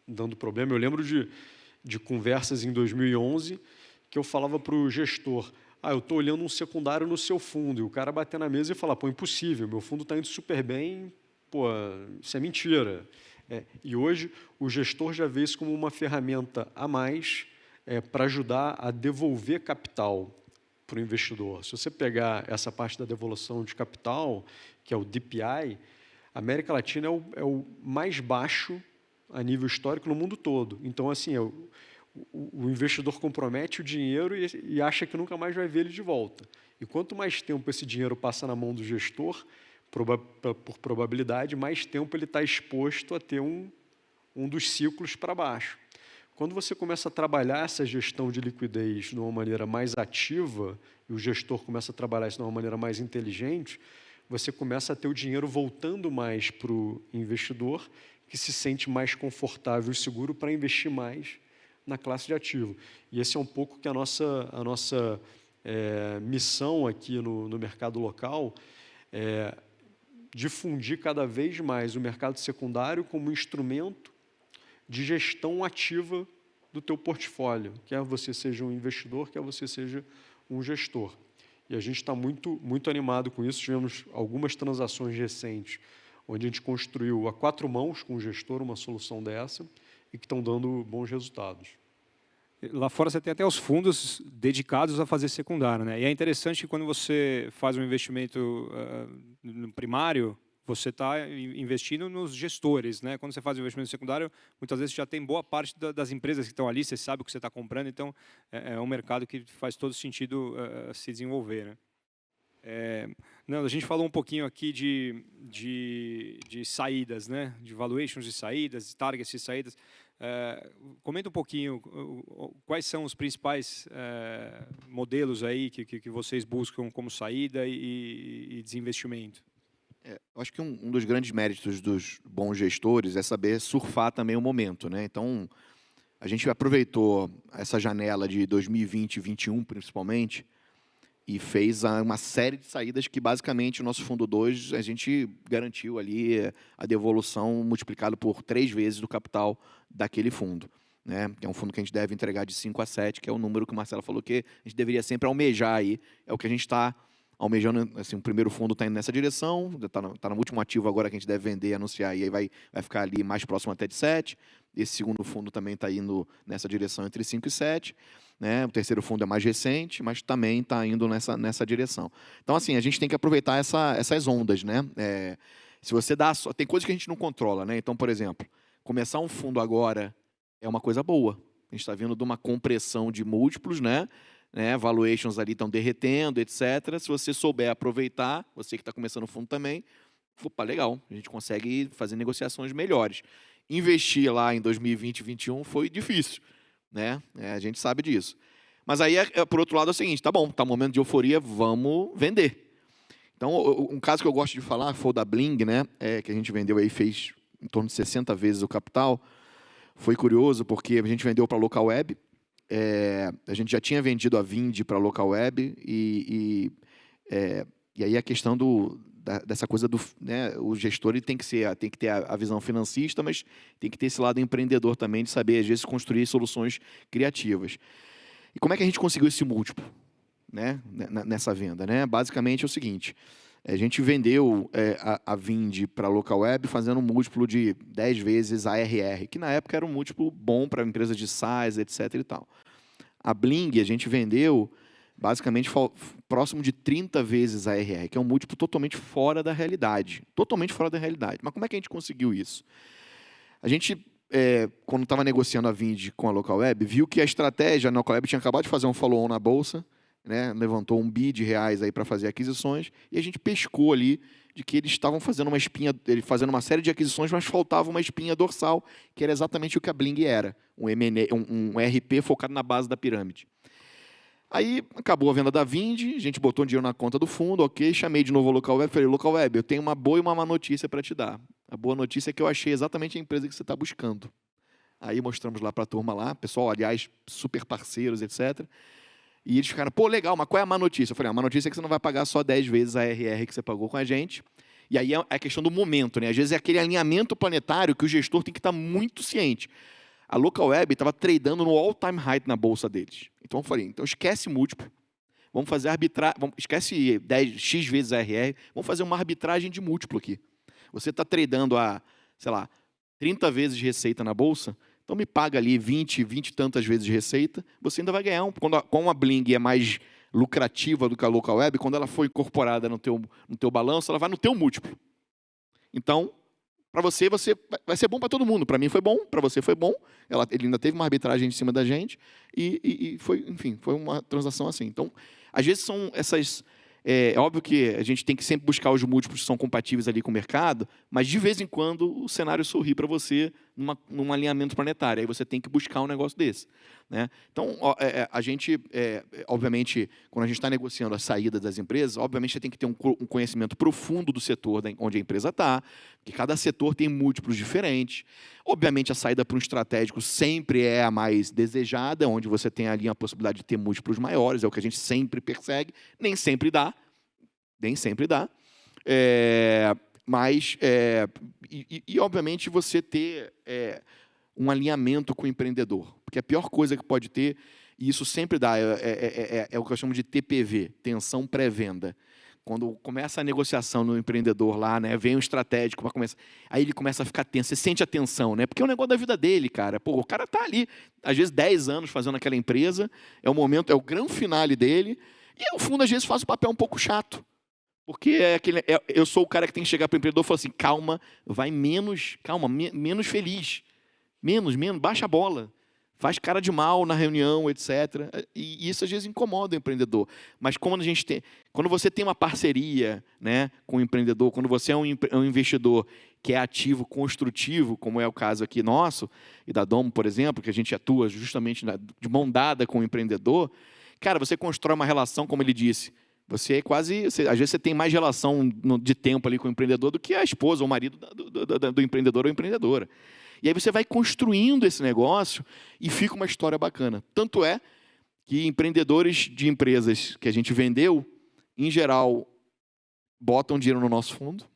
dando problema. Eu lembro de conversas em 2011 que eu falava para o gestor: eu estou olhando um secundário no seu fundo, e o cara bater na mesa e falar: pô, impossível, meu fundo está indo super bem, pô, isso é mentira. E hoje o gestor já vê isso como uma ferramenta a mais para ajudar a devolver capital para o investidor. Se você pegar essa parte da devolução de capital, que é o DPI, a América Latina é o mais baixo a nível histórico no mundo todo. Então, assim, o investidor compromete o dinheiro e acha que nunca mais vai ver ele de volta. E quanto mais tempo esse dinheiro passa na mão do gestor, por probabilidade, mais tempo ele está exposto a ter um dos ciclos para baixo. Quando você começa a trabalhar essa gestão de liquidez de uma maneira mais ativa, e o gestor começa a trabalhar isso de uma maneira mais inteligente, você começa a ter o dinheiro voltando mais para o investidor, que se sente mais confortável e seguro para investir mais na classe de ativo. E esse é um pouco que a nossa missão aqui no mercado local é difundir cada vez mais o mercado secundário como instrumento de gestão ativa do teu portfólio, quer você seja um investidor, quer você seja um gestor. E a gente está muito, muito animado com isso. Tivemos algumas transações recentes, onde a gente construiu a 4 mãos com o gestor uma solução dessa e que estão dando bons resultados. Lá fora você tem até os fundos dedicados a fazer secundário, né? E é interessante que quando você faz um investimento no primário, você está investindo nos gestores, né? Quando você faz um investimento secundário, muitas vezes já tem boa parte das empresas que estão ali, você sabe o que você está comprando, então é um mercado que faz todo sentido se desenvolver, né? A gente falou um pouquinho aqui de saídas, né? De valuations de saídas, targets de saídas. Comenta um pouquinho quais são os principais modelos aí que vocês buscam como saída e desinvestimento. Eu acho que um dos grandes méritos dos bons gestores é saber surfar também o momento, né? Então, a gente aproveitou essa janela de 2020 e 2021, principalmente, e fez uma série de saídas que, basicamente, o nosso Fundo 2, a gente garantiu ali a devolução multiplicado por 3 vezes do capital daquele fundo, né? É um fundo que a gente deve entregar de 5 a 7, que é o número que o Marcelo falou que a gente deveria sempre almejar aí, é o que a gente está almejando, assim, o primeiro fundo está indo nessa direção, está no último ativo agora que a gente deve vender e anunciar, e aí vai ficar ali mais próximo até de 7. Esse segundo fundo também está indo nessa direção entre 5 e 7. Né? O terceiro fundo é mais recente, mas também está indo nessa direção. Então, assim, a gente tem que aproveitar essas ondas. Né? Se você dá... Tem coisas que a gente não controla. Né? Então, por exemplo, começar um fundo agora é uma coisa boa. A gente está vindo de uma compressão de múltiplos, né? Valuations ali estão derretendo, etc. Se você souber aproveitar, você que está começando o fundo também, opa, legal, a gente consegue fazer negociações melhores. Investir lá em 2020 e 2021 foi difícil, né? A gente sabe disso. Mas aí, por outro lado, é o seguinte, tá bom, tá um momento de euforia, vamos vender. Então, um caso que eu gosto de falar foi o da Bling, né? Que a gente vendeu aí, fez em torno de 60 vezes o capital. Foi curioso, porque a gente vendeu para a Local Web, a gente já tinha vendido a Vind para a Local Web, e aí a questão dessa coisa do... Né, o gestor ele tem que ter a visão financista, mas tem que ter esse lado empreendedor também, de saber, às vezes, construir soluções criativas. E como é que a gente conseguiu esse múltiplo, né, nessa venda? Né? Basicamente é o seguinte, a gente vendeu a Vind para a Local Web fazendo um múltiplo de 10 vezes a ARR, que na época era um múltiplo bom para empresas de SaaS, etc. e tal. A Bling a gente vendeu basicamente próximo de 30 vezes a ARR, que é um múltiplo totalmente fora da realidade. Totalmente fora da realidade. Mas como é que a gente conseguiu isso? A gente, quando estava negociando a Vind com a Local Web, viu que a estratégia, a Local Web tinha acabado de fazer um follow-on na Bolsa, né, levantou R$1 bi aí para fazer aquisições, e a gente pescou ali de que eles estavam fazendo uma série de aquisições, mas faltava uma espinha dorsal, que era exatamente o que a Bling era, um ERP focado na base da pirâmide. Aí acabou a venda da Vind, a gente botou um dinheiro na conta do fundo, ok, chamei de novo a Local Web, falei, Local Web, eu tenho uma boa e uma má notícia para te dar. A boa notícia é que eu achei exatamente a empresa que você está buscando. Aí mostramos lá para a turma lá, pessoal, aliás, super parceiros, etc., e eles ficaram, pô, legal, mas qual é a má notícia? Eu falei, a má notícia é que você não vai pagar só 10 vezes a ARR que você pagou com a gente. E aí é a questão do momento, né? Às vezes é aquele alinhamento planetário que o gestor tem que estar muito ciente. A Local Web estava tradando no all-time high na bolsa deles. Então eu falei, então esquece múltiplo, vamos fazer esquece 10x vezes a ARR, vamos fazer uma arbitragem de múltiplo aqui. Você está tradando a, sei lá, 30 vezes de receita na bolsa, então me paga ali 20 e tantas vezes de receita, você ainda vai ganhar. Como a Bling é mais lucrativa do que a Local Web, quando ela for incorporada no teu balanço, ela vai no teu múltiplo. Então, para você vai ser bom para todo mundo. Para mim foi bom, para você foi bom. Ele ainda teve uma arbitragem em cima da gente e foi, enfim, foi uma transação assim. Então, às vezes são essas... É óbvio que a gente tem que sempre buscar os múltiplos que são compatíveis ali com o mercado, mas de vez em quando o cenário sorri para você num alinhamento planetário. Aí você tem que buscar um negócio desse. Né? Então, a gente, obviamente, quando a gente está negociando a saída das empresas, obviamente você tem que ter um conhecimento profundo do setor onde a empresa está, porque cada setor tem múltiplos diferentes. Obviamente, a saída para um estratégico sempre é a mais desejada, onde você tem ali a possibilidade de ter múltiplos maiores, é o que a gente sempre persegue, nem sempre dá. Mas, obviamente, você ter um alinhamento com o empreendedor. Porque a pior coisa que pode ter, e isso sempre dá, é o que eu chamo de TPV, tensão pré-venda. Quando começa a negociação no empreendedor lá, né, vem um estratégico, aí ele começa a ficar tenso, você sente a tensão, né? Porque é o negócio da vida dele, cara. Pô, o cara está ali, às vezes, 10 anos fazendo aquela empresa, é o grande finale dele, e o fundo, às vezes, faz o papel um pouco chato. Porque eu sou o cara que tem que chegar para o empreendedor e falar assim, calma, menos feliz. Menos, baixa a bola. Faz cara de mal na reunião, etc. E isso às vezes incomoda o empreendedor. Mas quando você tem uma parceria, né, com o empreendedor, quando você é um investidor que é ativo, construtivo, como é o caso aqui nosso, e da Domo, por exemplo, que a gente atua justamente de mão dada com o empreendedor, cara, você constrói uma relação, como ele disse, às vezes você tem mais relação de tempo ali com o empreendedor do que a esposa ou o marido do empreendedor ou empreendedora. E aí você vai construindo esse negócio e fica uma história bacana. Tanto é que empreendedores de empresas que a gente vendeu, em geral, botam dinheiro no nosso fundo,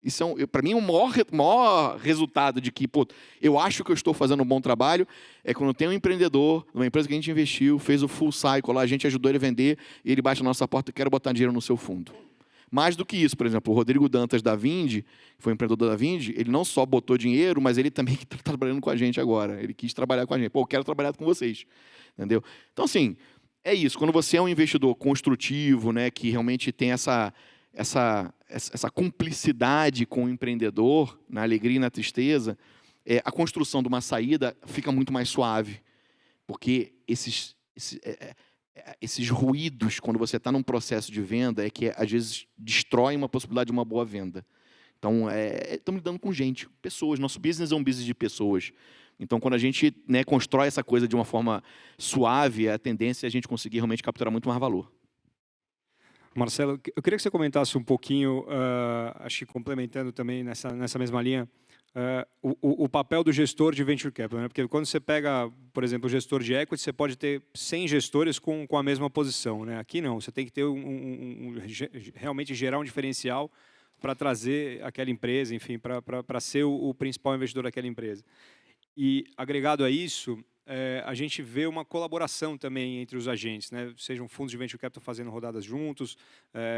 Isso para mim, o maior resultado de que, pô, eu acho que eu estou fazendo um bom trabalho é quando tem um empreendedor, uma empresa que a gente investiu, fez o full cycle lá, a gente ajudou ele a vender, e ele bate na nossa porta e quer botar dinheiro no seu fundo. Mais do que isso, por exemplo, o Rodrigo Dantas da Vindi, que foi empreendedor da Vindi, ele não só botou dinheiro, mas ele também está trabalhando com a gente agora. Ele quis trabalhar com a gente. Pô, eu quero trabalhar com vocês. Entendeu? Então, assim, é isso. Quando você é um investidor construtivo, né, que realmente tem essa cumplicidade com o empreendedor, na alegria e na tristeza, a construção de uma saída fica muito mais suave. Porque esses ruídos, quando você está num processo de venda, é que, às vezes, destrói uma possibilidade de uma boa venda. Então, estamos lidando com gente, pessoas. Nosso business é um business de pessoas. Então, quando a gente, né, constrói essa coisa de uma forma suave, a tendência é a gente conseguir realmente capturar muito mais valor. Marcelo, eu queria que você comentasse um pouquinho, acho que complementando também nessa mesma linha, o papel do gestor de Venture Capital, né? Porque quando você pega, por exemplo, o gestor de equity, você pode ter 100 gestores com a mesma posição, né? Aqui não, você tem que ter realmente gerar um diferencial para trazer aquela empresa, enfim, para ser o principal investidor daquela empresa. E, agregado a isso, a gente vê uma colaboração também entre os agentes, né? Sejam fundos de Venture Capital fazendo rodadas juntos,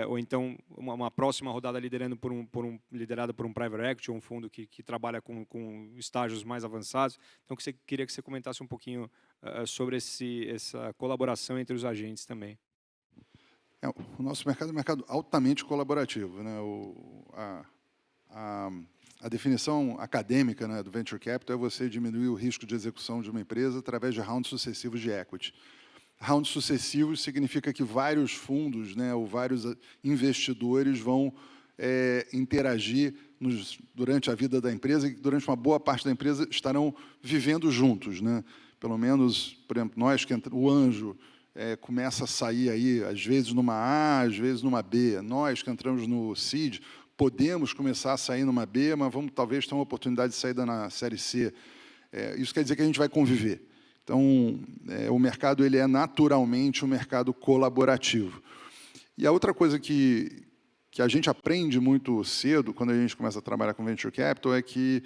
ou então uma próxima rodada liderada por um Private Equity, ou um fundo que trabalha com estágios mais avançados. Então, queria que você comentasse um pouquinho sobre essa colaboração entre os agentes também. O nosso mercado é um mercado altamente colaborativo, né? A definição acadêmica, né, do Venture Capital é você diminuir o risco de execução de uma empresa através de rounds sucessivos de equity. Rounds sucessivos significa que vários fundos, né, ou vários investidores vão interagir durante a vida da empresa e durante uma boa parte da empresa estarão vivendo juntos, né? Pelo menos, por exemplo, nós que o anjo começa a sair aí, às vezes numa A, às vezes numa B. Nós que entramos no seed, podemos começar a sair numa B, mas vamos talvez ter uma oportunidade de saída na série C. Isso quer dizer que a gente vai conviver. Então, o mercado ele é naturalmente um mercado colaborativo. E a outra coisa que a gente aprende muito cedo, quando a gente começa a trabalhar com Venture Capital, é que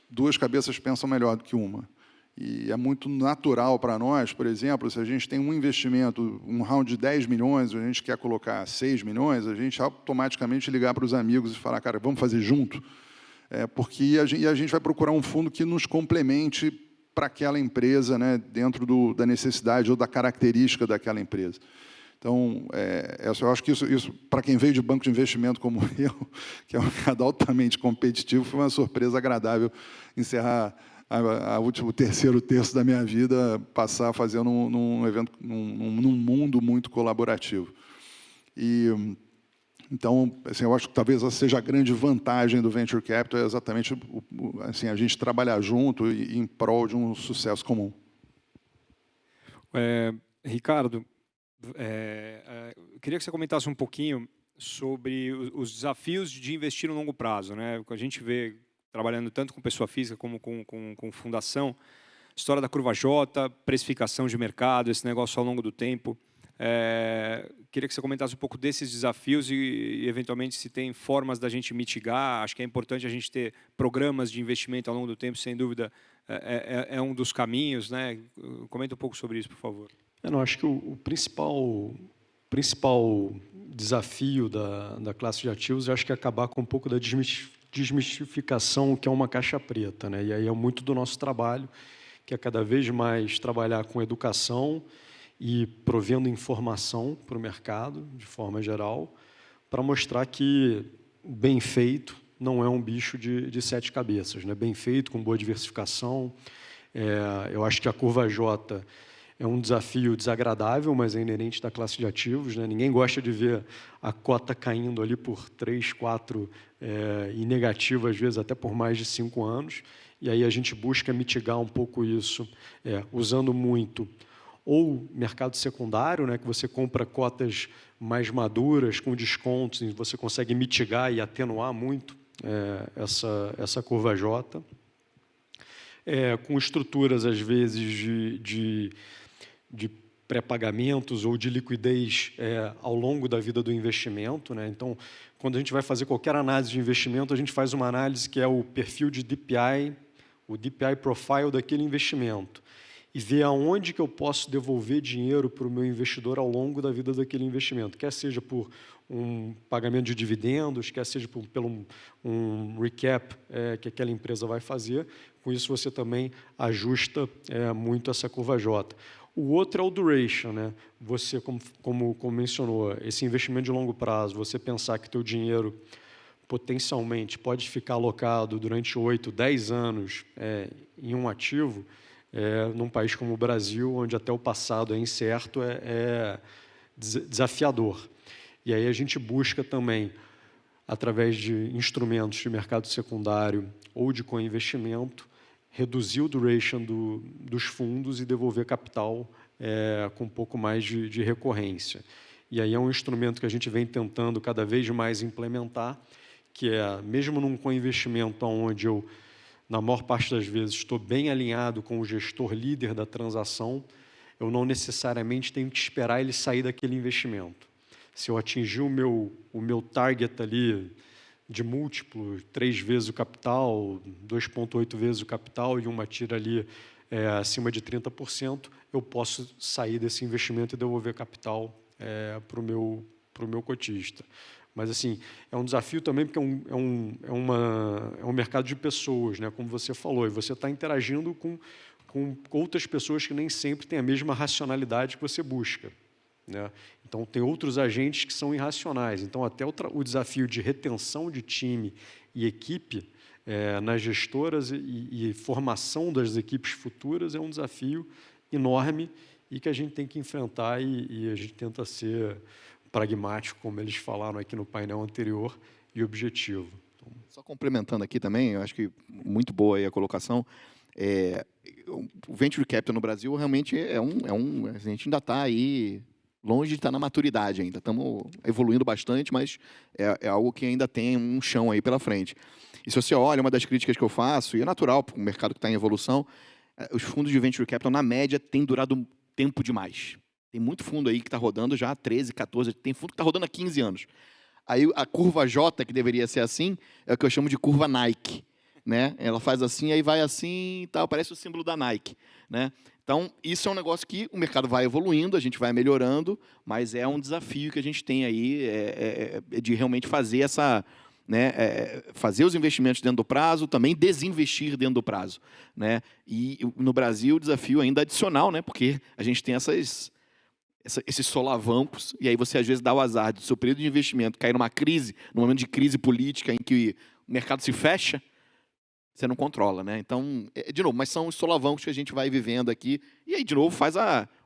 duas cabeças pensam melhor do que uma. E é muito natural para nós, por exemplo, se a gente tem um investimento, um round de 10 milhões, a gente quer colocar 6 milhões, a gente automaticamente ligar para os amigos e falar, cara, vamos fazer junto? Porque a gente vai procurar um fundo que nos complemente para aquela empresa, né, dentro da necessidade ou da característica daquela empresa. Então, eu acho que isso para quem veio de banco de investimento como eu, que é um mercado altamente competitivo, foi uma surpresa agradável encerrar o terceiro terço da minha vida, passar fazendo num evento, num mundo muito colaborativo. Então, assim, eu acho que talvez essa seja a grande vantagem do Venture Capital, é exatamente assim, a gente trabalhar junto e em prol de um sucesso comum. Ricardo, eu queria que você comentasse um pouquinho sobre os desafios de investir no longo prazo, né? A gente vê, trabalhando tanto com pessoa física como com fundação, história da curva J, precificação de mercado, esse negócio ao longo do tempo. Queria que você comentasse um pouco desses desafios e, eventualmente, se tem formas da gente mitigar. Acho que é importante a gente ter programas de investimento ao longo do tempo, sem dúvida, é um dos caminhos, né? Comenta um pouco sobre isso, por favor. Não, acho que o principal desafio da classe de ativos, eu acho que é acabar com um pouco da desmistificação que é uma caixa preta, né? E aí é muito do nosso trabalho, que é cada vez mais trabalhar com educação e provendo informação para o mercado, de forma geral, para mostrar que bem feito não é um bicho de 7 cabeças, né? Bem feito, com boa diversificação. Eu acho que a curva J é um desafio desagradável, mas é inerente da classe de ativos, né? Ninguém gosta de ver a cota caindo ali por 3, 4 e negativo, às vezes até por mais de 5 anos. E aí a gente busca mitigar um pouco isso, usando muito ou mercado secundário, né, que você compra cotas mais maduras, com descontos, e você consegue mitigar e atenuar muito essa curva J. Com estruturas, às vezes, de pré-pagamentos ou de liquidez ao longo da vida do investimento, né? Então, quando a gente vai fazer qualquer análise de investimento, a gente faz uma análise que é o perfil de DPI, o DPI profile daquele investimento, e ver aonde que eu posso devolver dinheiro para o meu investidor ao longo da vida daquele investimento, quer seja por um pagamento de dividendos, quer seja pelo um recap que aquela empresa vai fazer. Com isso, você também ajusta muito essa curva J. O outro é o duration, né? Você, como mencionou, esse investimento de longo prazo, você pensar que teu dinheiro potencialmente pode ficar alocado durante 8, 10 anos em um ativo, num país como o Brasil, onde até o passado é incerto, é desafiador. E aí a gente busca também, através de instrumentos de mercado secundário ou de co-investimento, reduzir o duration dos fundos e devolver capital com um pouco mais de recorrência. E aí é um instrumento que a gente vem tentando cada vez mais implementar, que é, mesmo num co-investimento onde eu, na maior parte das vezes, estou bem alinhado com o gestor líder da transação, eu não necessariamente tenho que esperar ele sair daquele investimento. Se eu atingir o meu target ali de múltiplo, 3 vezes o capital, 2,8 vezes o capital e uma tira ali acima de 30%, eu posso sair desse investimento e devolver capital para o meu cotista. Mas, assim, é um desafio também, porque é um mercado de pessoas, né, como você falou, e você está interagindo com outras pessoas que nem sempre têm a mesma racionalidade que você busca, né? Então, tem outros agentes que são irracionais. Então, até o desafio de retenção de time e equipe nas gestoras e formação das equipes futuras é um desafio enorme e que a gente tem que enfrentar e a gente tenta ser pragmático, como eles falaram aqui no painel anterior, e objetivo. Só complementando aqui também, eu acho que muito boa aí a colocação. O Venture Capital no Brasil realmente a gente ainda está aí longe de estar na maturidade ainda. Estamos evoluindo bastante, mas é algo que ainda tem um chão aí pela frente. E se você olha, uma das críticas que eu faço, e é natural para o mercado que está em evolução, os fundos de Venture Capital, na média, têm durado tempo demais. Tem muito fundo aí que está rodando já há 13, 14, tem fundo que está rodando há 15 anos. Aí a curva J, que deveria ser assim, é o que eu chamo de curva Nike, né? Ela faz assim, aí vai assim e tal, parece o símbolo da Nike, né? Então, isso é um negócio que o mercado vai evoluindo, a gente vai melhorando, mas é um desafio que a gente tem aí de realmente fazer essa, né, fazer os investimentos dentro do prazo, também desinvestir dentro do prazo, né? E no Brasil o desafio ainda é adicional, né? Porque a gente tem esses solavancos, e aí você às vezes dá o azar de seu período de investimento cair numa crise, num momento de crise política em que o mercado se fecha, você não controla, né? Então, de novo, mas são os solavancos que a gente vai vivendo aqui, e aí, de novo, faz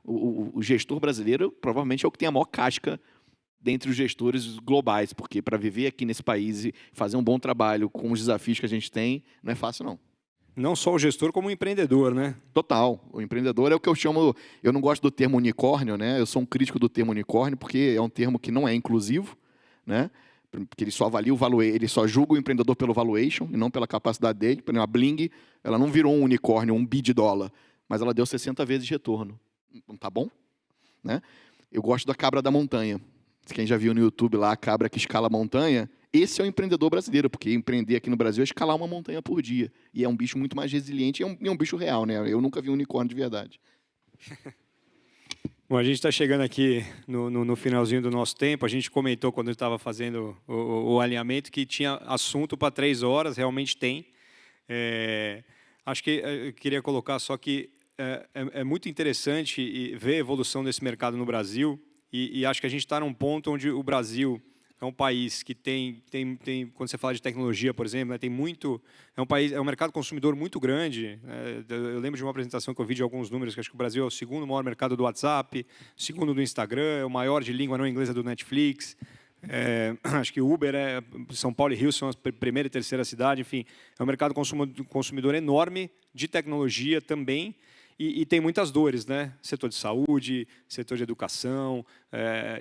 o gestor brasileiro, provavelmente é o que tem a maior casca dentre os gestores globais, porque para viver aqui nesse país e fazer um bom trabalho com os desafios que a gente tem, não é fácil, não. Não só o gestor, como o empreendedor, né? Total. O empreendedor é o que eu chamo... Eu não gosto do termo unicórnio, né? Eu sou um crítico do termo unicórnio, porque é um termo que não é inclusivo, né? Porque ele só avalia o valuation, ele só julga o empreendedor pelo valuation e não pela capacidade dele. Por exemplo, a Bling, ela não virou um unicórnio, um bi de dólar, mas ela deu 60 vezes de retorno. Não tá bom? Né? Eu gosto da cabra da montanha. Quem já viu no YouTube lá a cabra que escala a montanha, esse é o empreendedor brasileiro, porque empreender aqui no Brasil é escalar uma montanha por dia. E é um bicho muito mais resiliente e é um bicho real, né? Eu nunca vi um unicórnio de verdade. Bom, a gente está chegando aqui no finalzinho do nosso tempo. A gente comentou quando estava fazendo o alinhamento que tinha assunto para 3 horas, realmente tem. Acho que eu queria colocar só que é muito interessante ver a evolução desse mercado no Brasil e acho que a gente está num ponto onde o Brasil é um país que tem quando você fala de tecnologia, por exemplo, né, tem muito, é um mercado consumidor muito grande. Eu lembro de uma apresentação que eu vi de alguns números, que acho que o Brasil é o segundo maior mercado do WhatsApp, segundo do Instagram, é o maior de língua não inglesa do Netflix. Acho que Uber, São Paulo e Rio são a primeira e terceira cidade, enfim, é um mercado consumidor enorme de tecnologia também. E tem muitas dores, né? Setor de saúde, setor de educação,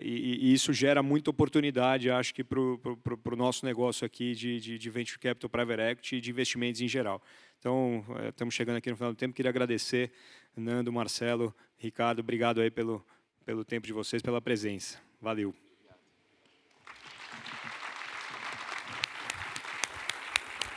e isso gera muita oportunidade, acho que, para o nosso negócio aqui de Venture Capital, Private Equity e de investimentos em geral. Então, estamos chegando aqui no final do tempo, queria agradecer, Nando, Marcelo, Ricardo, obrigado aí pelo tempo de vocês, pela presença. Valeu.